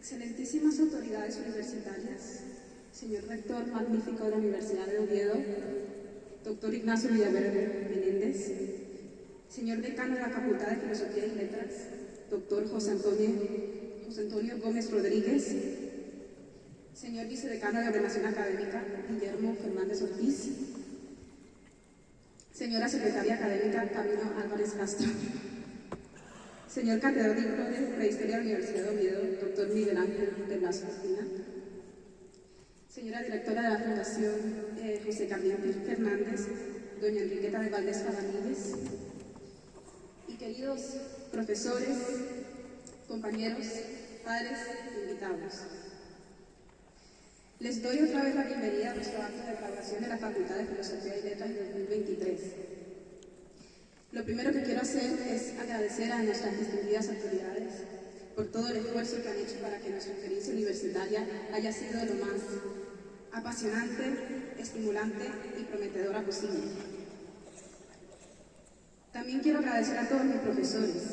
Excelentísimas autoridades universitarias, señor rector magnífico de la Universidad de Oviedo, doctor Ignacio Villaverde Menéndez, señor decano de la Facultad de Filosofía y Letras, doctor José Antonio Gómez Rodríguez, señor vicedecano de Ordenación Académica, Guillermo Fernández Ortiz, señora secretaria académica, Camilo Álvarez Castro, señor catedrático de Prehistoria de la Universidad de Oviedo, doctor Miguel Ángel de Blas Cristina, señora directora de la Fundación José Carlos Fernández, doña Enriqueta de Valdés Cabanilles, y queridos profesores, compañeros, padres e invitados. Les doy otra vez la bienvenida a nuestro acto de graduación de la Facultad de Filosofía y Letras de 2023. Lo primero que quiero hacer es agradecer a nuestras distinguidas autoridades por todo el esfuerzo que han hecho para que nuestra experiencia universitaria haya sido de lo más apasionante, estimulante y prometedora posible. También quiero agradecer a todos mis profesores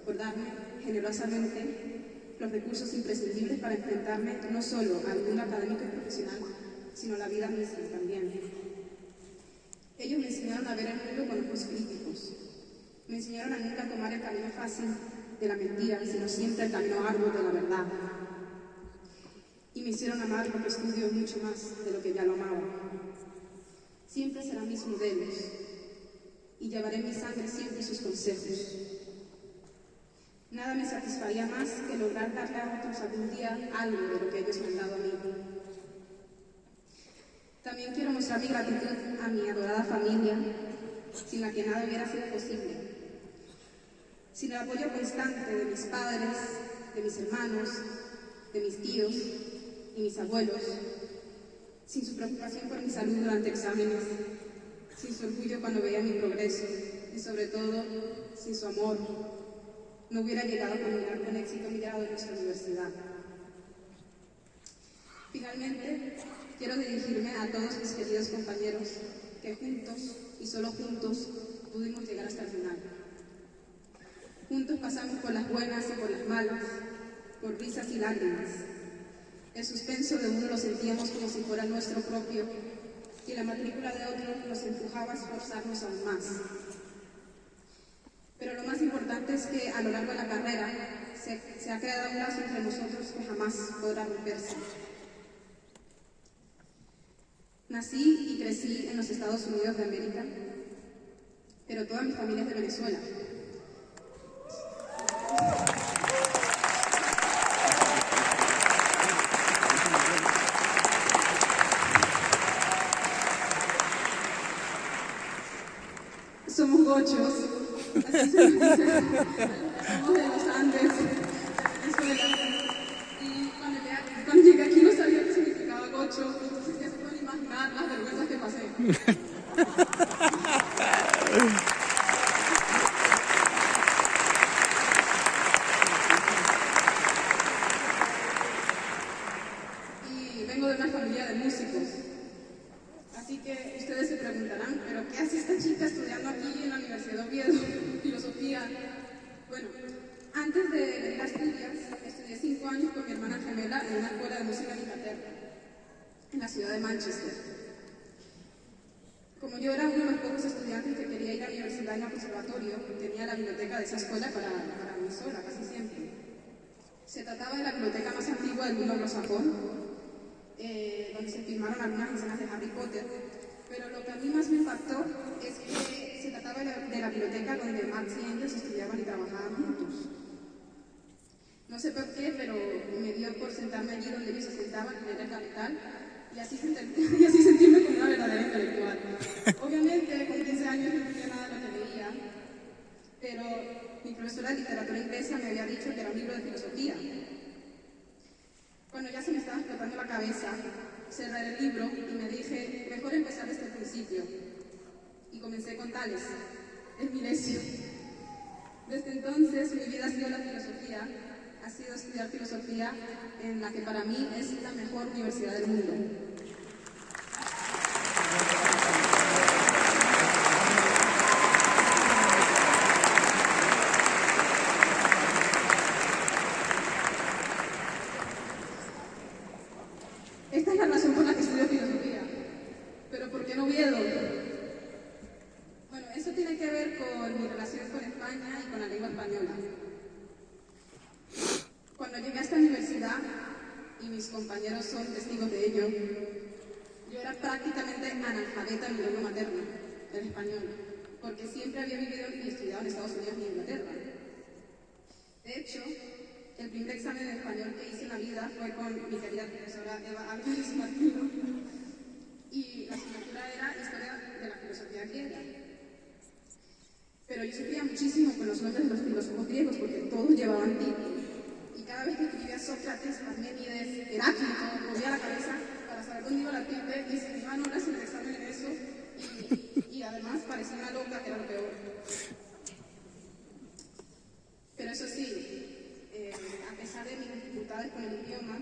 por darme generosamente los recursos imprescindibles para enfrentarme no solo al mundo académico y profesional, sino a la vida misma también. Ellos me enseñaron a ver el mundo con ojos críticos. Me enseñaron a nunca tomar el camino fácil de la mentira, sino siempre el camino arduo de la verdad. Y me hicieron amar lo que estudio mucho más de lo que ya lo amaba. Siempre serán mis modelos y llevaré en mi sangre siempre sus consejos. Nada me satisfaría más que lograr darle a otros algún día algo de lo que ellos me han dado a mí. También quiero mostrar mi gratitud a mi adorada familia, sin la que nada hubiera sido posible. Sin el apoyo constante de mis padres, de mis hermanos, de mis tíos y mis abuelos, sin su preocupación por mi salud durante exámenes, sin su orgullo cuando veía mi progreso y sobre todo, sin su amor, no hubiera llegado a culminar con éxito mi grado en nuestra universidad. Finalmente, quiero dirigirme a todos mis queridos compañeros que juntos y solo juntos pudimos llegar hasta el final. Juntos pasamos por las buenas y por las malas, por risas y lágrimas. El suspenso de uno lo sentíamos como si fuera nuestro propio y la matrícula de otro nos empujaba a esforzarnos aún más. Pero lo más importante es que a lo largo de la carrera se ha creado un lazo entre nosotros que jamás podrá romperse. Nací y crecí en los Estados Unidos de América, pero toda mi familia es de Venezuela. Somos gochos, así se nos dice, somos de los Andes, de Venezuela. Y cuando llegué aquí no sabía qué significaba gocho, entonces ya se pueden imaginar las vergüenzas que pasé. Y vengo de una familia de músicos. Así que ustedes se preguntarán, ¿pero qué hace esta chica estudiando aquí en la Universidad de Oviedo? Filosofía. Bueno, antes de venir a Asturias, estudié 5 años con mi hermana gemela en una escuela de música en Inglaterra, en la ciudad de Manchester. Como yo era uno de los pocos estudiantes que quería ir a la universidad en el conservatorio, tenía la biblioteca de esa escuela para mí sola, casi siempre. Se trataba de la biblioteca más antigua del mundo anglosajón, donde se filmaron algunas escenas de Harry Potter, pero lo que a mí más me impactó es que se trataba de la biblioteca donde Marx y Engels estudiaban y trabajaban juntos. No sé por qué, pero me dio por sentarme allí donde ellos se sentaban, en el Capital, y así sentirme como una verdadera intelectual. Obviamente, con 15 años no entendía nada de lo que leía, pero mi profesora de literatura inglesa me había dicho que era un libro de filosofía. Cuando ya se me estaba explotando la cabeza, cerré el libro y me dije, mejor empezar desde el principio. Y comencé con Tales, el Milesio. Desde entonces mi vida ha sido la filosofía, ha sido estudiar filosofía en la que para mí es la mejor universidad del mundo. ver con mi relación con España y con la lengua española. Cuando llegué a esta universidad, y mis compañeros son testigos de ello, yo era prácticamente analfabeta en mi lengua materna, el español, porque siempre había vivido y estudiado en Estados Unidos y en Inglaterra. De hecho, el primer examen de español que hice en la vida fue con mi querida profesora Eva Álvarez Martino, y la asignatura era Historia de la Filosofía Griega. Pero yo sufría muchísimo con los nombres de los filósofos griegos porque todos llevaban títulos. Y cada vez que escribía Sócrates, Parménides, Heráclito, movía la cabeza para saber dónde iba la tilde y se me iban horas en el examen en eso. Y además parecía una loca, que era lo peor. Pero eso sí, a pesar de mis dificultades con el idioma,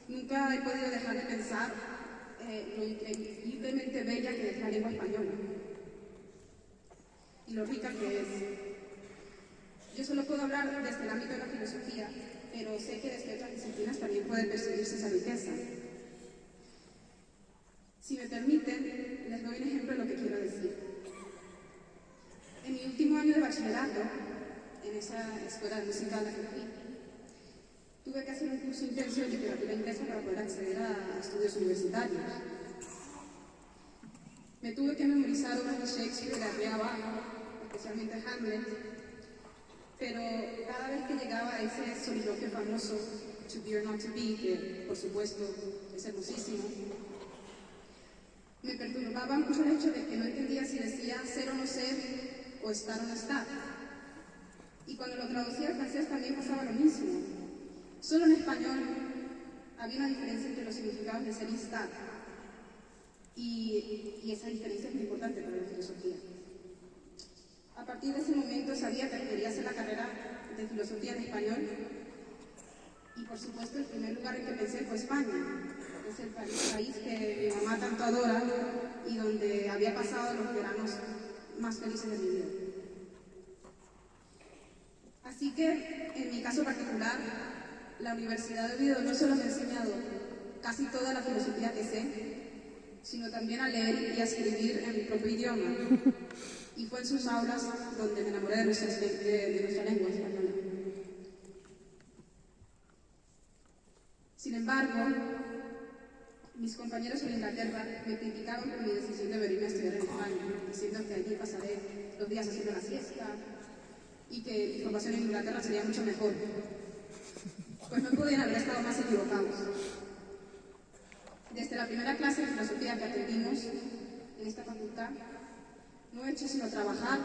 nunca he podido dejar de pensar lo increíblemente bella que es la lengua española y lo rica que es. Yo solo puedo hablar desde el ámbito de la filosofía, pero sé que desde otras disciplinas también puede percibirse esa riqueza. Si me permiten, les doy un ejemplo de lo que quiero decir. En mi último año de bachillerato, en esa escuela de música a la que fui, tuve que hacer un curso intenso de literatura inglesa para poder acceder a estudios universitarios. Me tuve que memorizar obras de Shakespeare, de Arriaga, especialmente Hamlet, pero cada vez que llegaba a ese soliloquio famoso, To Be or Not to Be, que por supuesto es hermosísimo, me perturbaba mucho el hecho de que no entendía si decía ser o no ser, o estar o no estar. Y cuando lo traducía al francés también pasaba lo mismo. Solo en español había una diferencia entre los significados de ser y estar. Y esa diferencia es muy importante para la filosofía. A partir de ese momento sabía que quería hacer la carrera de filosofía en español y por supuesto el primer lugar en que pensé fue España. Es el país que mi mamá tanto adora y donde había pasado los veranos más felices de mi vida. Así que, en mi caso particular, la Universidad de Oviedo no solo me ha enseñado casi toda la filosofía que sé, sino también a leer y a escribir en mi propio idioma. Y fue en sus aulas donde me enamoré de nuestra lengua española. Sin embargo, mis compañeros en Inglaterra me criticaban por mi decisión de venirme a estudiar en España, diciendo que allí pasaré los días haciendo la siesta y que mi formación en Inglaterra sería mucho mejor. Pues no podían haber estado más equivocados. Desde la primera clase de filosofía que atendimos en esta facultad, no hemos hecho sino trabajar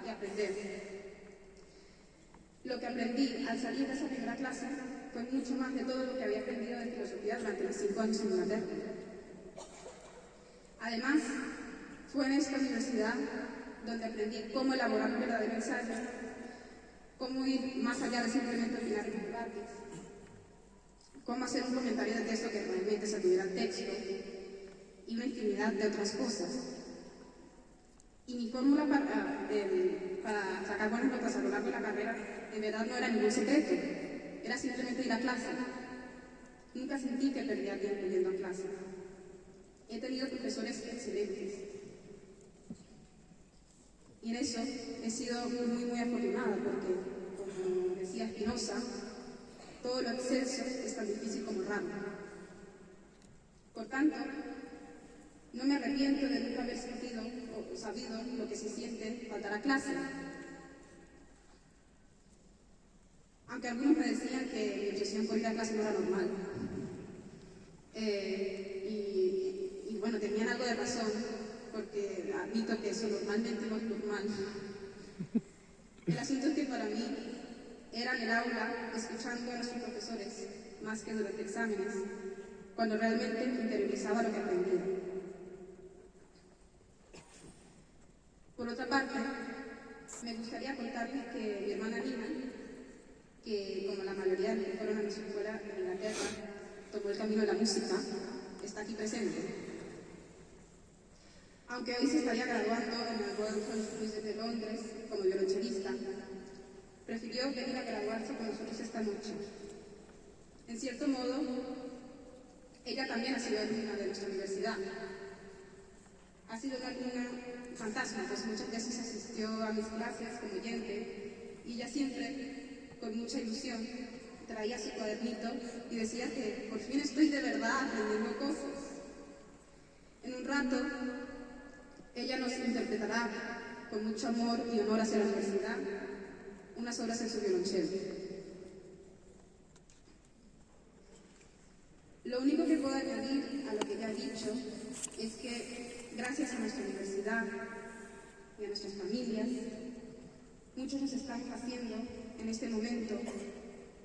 y aprender. Lo que aprendí al salir de esa primera clase fue mucho más de todo lo que había aprendido de filosofía durante mis 5 años en Inglaterra. Además, fue en esta universidad donde aprendí cómo elaborar un verdadero ensayo, cómo ir más allá de simplemente opinar en un debates, cómo hacer un comentario de texto que realmente se tuviera texto y una infinidad de otras cosas. Y mi fórmula para sacar buenas notas a lo largo de la carrera en verdad no era ningún secreto, era simplemente ir a clase. Nunca sentí que perdía tiempo yendo a clase. He tenido profesores excelentes. Y en eso he sido muy afortunada porque, como decía Spinoza, todo lo excelso es tan difícil como raro. Por tanto, no me arrepiento de nunca haber sentido o sabido lo que se siente faltar a clase. Aunque algunos me decían que mi obsesión por ir a clase no era normal. Y bueno, tenían algo de razón, porque admito que eso normalmente no es normal. El asunto es que para mí era en el aula, escuchando a nuestros profesores, más que durante exámenes, cuando realmente interiorizaba lo que aprendía. Por otra parte, me gustaría contarles que mi hermana Nina, que como la mayoría de los que fueron a nuestra escuela en Inglaterra, tomó el camino de la música, está aquí presente. Aunque hoy se estaría graduando en el Royal Conservatory de Londres como violonchelista, prefirió venir a graduarse con nosotros esta noche. En cierto modo, ella también ha sido alumna de nuestra universidad. Ha sido una alumna fantasma, pues muchas veces asistió a mis clases como oyente y ella siempre, con mucha ilusión, traía su cuadernito y decía que por fin estoy de verdad aprendiendo cosas. En un rato, ella nos interpretará con mucho amor y honor hacia la universidad unas obras en su violonchelo. Lo único que puedo añadir a lo que ya he dicho es que gracias a nuestra universidad y a nuestras familias, muchos nos estamos haciendo en este momento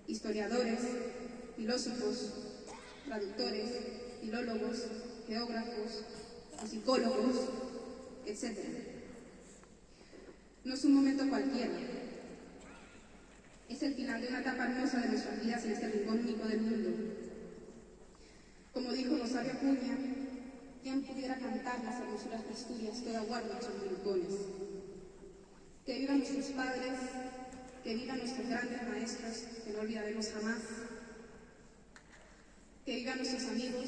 historiadores, filósofos, traductores, filólogos, geógrafos, musicólogos, etc. No es un momento cualquiera. Es el final de una etapa hermosa de nuestras vidas en este rincón único del mundo. Como dijo Rosario Acuña, ¿quién pudiera cantar las hermosuras de Asturias toda guarda en sus rincones? Que vivan nuestros padres, que vivan nuestros grandes maestros, que no olvidaremos jamás, que vivan nuestros amigos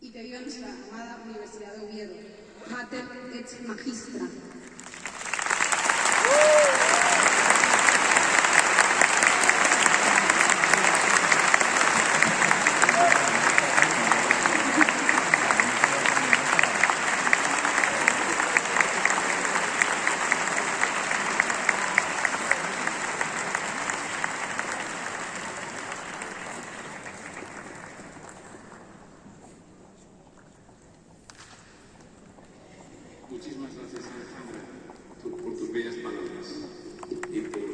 y que viva nuestra amada Universidad de Oviedo. Mater et Magistra. Muchísimas gracias, Alejandra, por tus bellas palabras y por